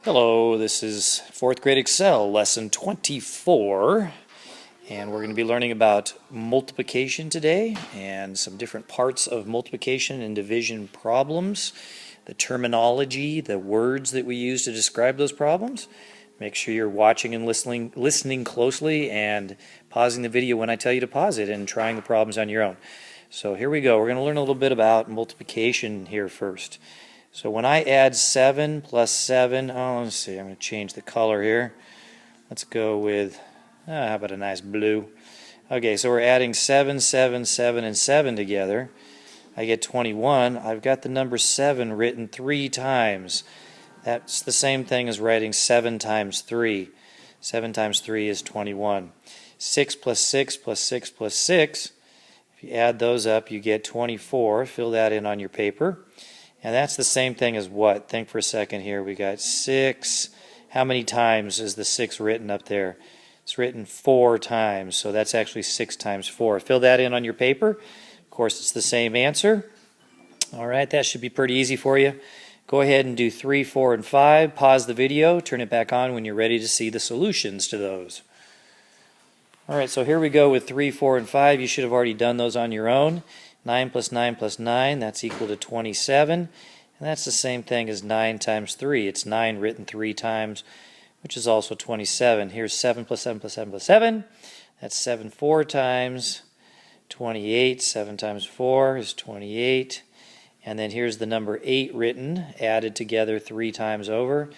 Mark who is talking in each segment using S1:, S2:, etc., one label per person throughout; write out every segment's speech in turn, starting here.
S1: Hello, this is 4th grade Excel, lesson 24, and we're going to be learning about multiplication today and some different parts of multiplication and division problems, the terminology, the words that we use to describe those problems. Make sure you're watching and listening closely and pausing the video when I tell you to pause it and trying the problems on your own. So here we go. We're going to learn a little bit about multiplication here first. So when I add 7 plus 7, let's see, I'm going to change the color here. Let's go with, how about a nice blue? Okay, so we're adding 7, 7, 7, and 7 together. I get 21. I've got the number 7 written 3 times. That's the same thing as writing 7 times 3. 7 times 3 is 21. 6 plus 6 plus 6 plus 6. If you add those up, you get 24. Fill that in on your paper. And that's the same thing as what? Think for a second here. We got 6. How many times is the 6 written up there? It's written 4 times, so that's actually 6 times 4. Fill that in on your paper. Of course, it's the same answer. All right, that should be pretty easy for you. Go ahead and do 3, 4, and 5. Pause the video. Turn it back on when you're ready to see the solutions to those. All right, so here we go with 3, 4, and 5. You should have already done those on your own. 9 plus 9 plus 9, that's equal to 27. And that's the same thing as 9 times 3. It's 9 written 3 times, which is also 27. Here's 7 plus 7 plus 7 plus 7. That's 7 4 times 28. 7 times 4 is 28. And then here's the number 8 written, added together 3 times over.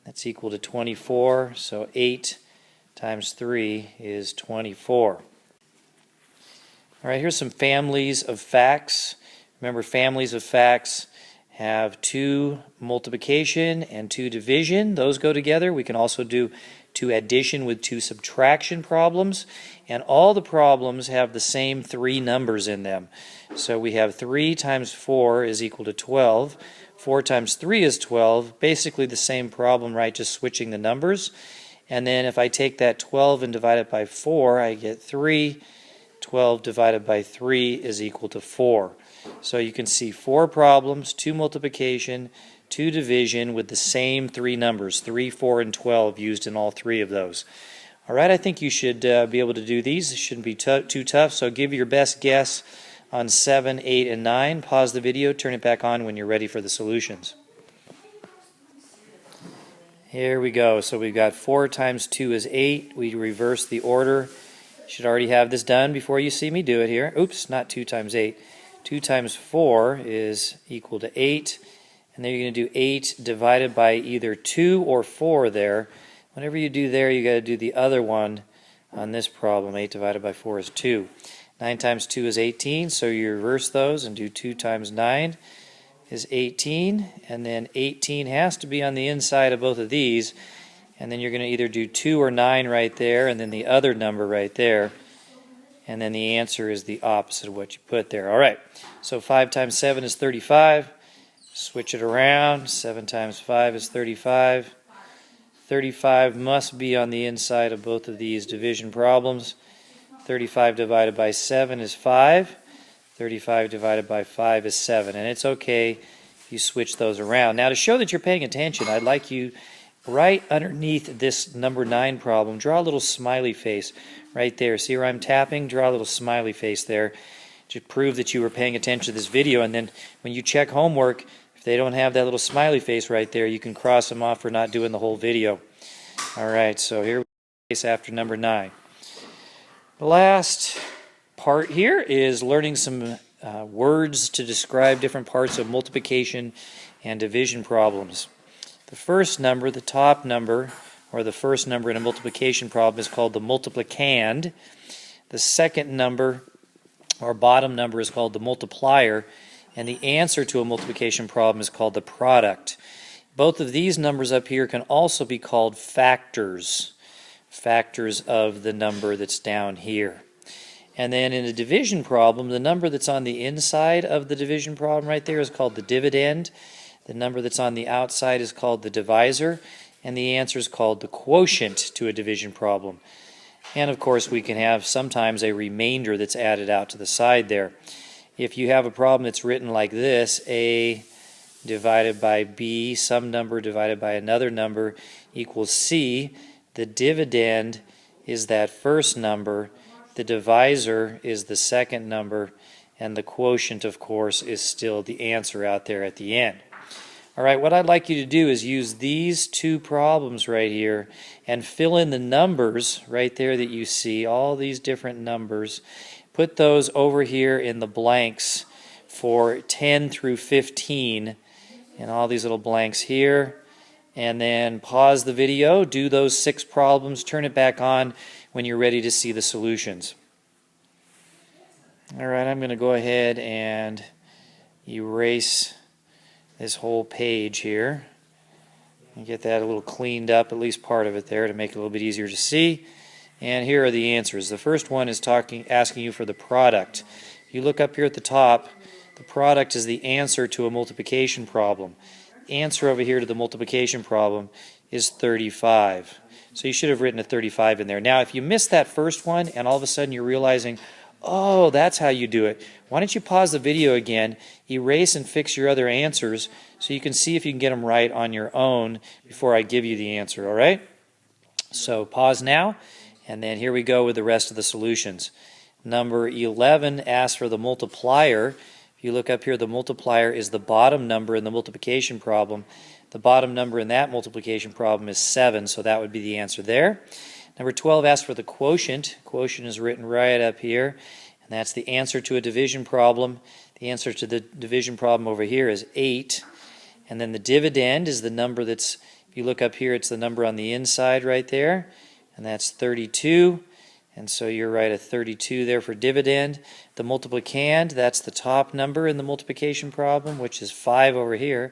S1: That's equal to 24. So 8 times 3 is 24. All right, here's some families of facts. Remember, families of facts have 2 multiplication and 2 division. Those go together. We can also do 2 addition with 2 subtraction problems. And all the problems have the same 3 numbers in them. So we have 3 times 4 is equal to 12. 4 times 3 is 12. Basically the same problem, right? Just switching the numbers. And then if I take that 12 and divide it by 4, I get 3. 12 divided by 3 is equal to 4. So you can see 4 problems, 2 multiplication, 2 division with the same 3 numbers, 3, 4, and 12 used in all 3 of those. All right, I think you should be able to do these. It shouldn't be too tough, so give your best guess on 7, 8, and 9. Pause the video, turn it back on when you're ready for the solutions. Here we go. So we've got 4 times 2 is 8. We reverse the order. Should already have this done before you see me do it here. Oops, not 2 times 8. 2 times 4 is equal to 8. And then you're going to do 8 divided by either 2 or 4 there. Whatever you do there, you got to do the other one on this problem. 8 divided by 4 is 2. 9 times 2 is 18, so you reverse those and do 2 times 9 is 18. And then 18 has to be on the inside of both of these. And then you're going to either do 2 or 9 right there, and then the other number right there. And then the answer is the opposite of what you put there. All right, so 5 times 7 is 35. Switch it around. 7 times 5 is 35. 35 must be on the inside of both of these division problems. 35 divided by 7 is 5. 35 divided by 5 is 7. And it's okay if you switch those around. Now, to show that you're paying attention, I'd like you right underneath this number 9 problem, draw a little smiley face right there. See where I'm tapping? Draw a little smiley face there to prove that you were paying attention to this video. And then when you check homework, if they don't have that little smiley face right there, you can cross them off for not doing the whole video. All right, so here we go after number 9. The last part here is learning some words to describe different parts of multiplication and division problems. The first number, the top number, or the first number in a multiplication problem is called the multiplicand. The second number, or bottom number, is called the multiplier. And the answer to a multiplication problem is called the product. Both of these numbers up here can also be called factors. Factors of the number that's down here. And then in a division problem, the number that's on the inside of the division problem right there is called the dividend. The number that's on the outside is called the divisor, and the answer is called the quotient to a division problem. And of course, we can have sometimes a remainder that's added out to the side there. If you have a problem that's written like this, A divided by b, some number divided by another number, equals c. The dividend is that first number, the divisor is the second number, and the quotient, of course, is still the answer out there at the end. All right, what I'd like you to do is use these two problems right here and fill in the numbers right there that you see, all these different numbers. Put those over here in the blanks for 10 through 15, and all these little blanks here. And then pause the video, do those 6 problems, turn it back on when you're ready to see the solutions. All right, I'm going to go ahead and erase this whole page here and get that a little cleaned up, at least part of it there, to make it a little bit easier to see. And here are the answers. The first one is asking you for the product. If you look up here at the top, the product is the answer to a multiplication problem. The answer over here to the multiplication problem is 35. So you should have written a 35 in there. Now, if you missed that first one and all of a sudden you're realizing, oh, that's how you do it, why don't you pause the video again, erase and fix your other answers so you can see if you can get them right on your own before I give you the answer, all right? So pause now, and then here we go with the rest of the solutions. Number 11 asks for the multiplier. If you look up here, the multiplier is the bottom number in the multiplication problem. The bottom number in that multiplication problem is 7, so that would be the answer there. Number 12 asks for the quotient. Quotient is written right up here, and that's the answer to a division problem. The answer to the division problem over here is 8. And then the dividend is the number that's, if you look up here, it's the number on the inside right there, and that's 32. And so you're right at 32 there for dividend. The multiplicand, that's the top number in the multiplication problem, which is 5 over here.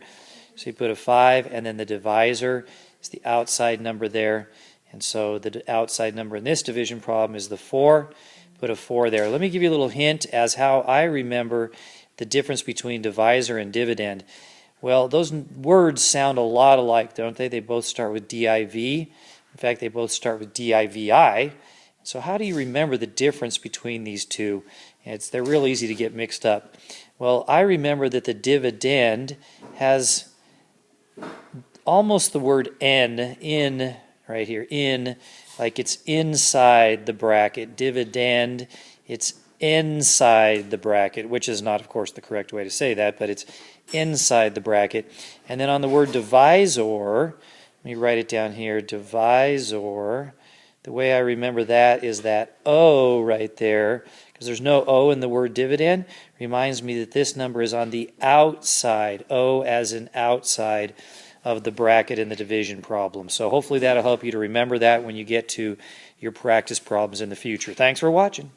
S1: So you put a 5, and then the divisor is the outside number there. And so the outside number in this division problem is the 4. Put a 4 there. Let me give you a little hint as how I remember the difference between divisor and dividend. Well, those words sound a lot alike, don't they? They both start with div. In fact, they both start with divi. So how do you remember the difference between these two? They're real easy to get mixed up. Well, I remember that the dividend has almost the word n in right here, in, like it's inside the bracket. Dividend, it's inside the bracket, which is not, of course, the correct way to say that, but it's inside the bracket. And then on the word divisor, let me write it down here, divisor, the way I remember that is that O right there, because there's no O in the word dividend, reminds me that this number is on the outside, O as in outside of the bracket in the division problem. So hopefully that'll help you to remember that when you get to your practice problems in the future. Thanks for watching.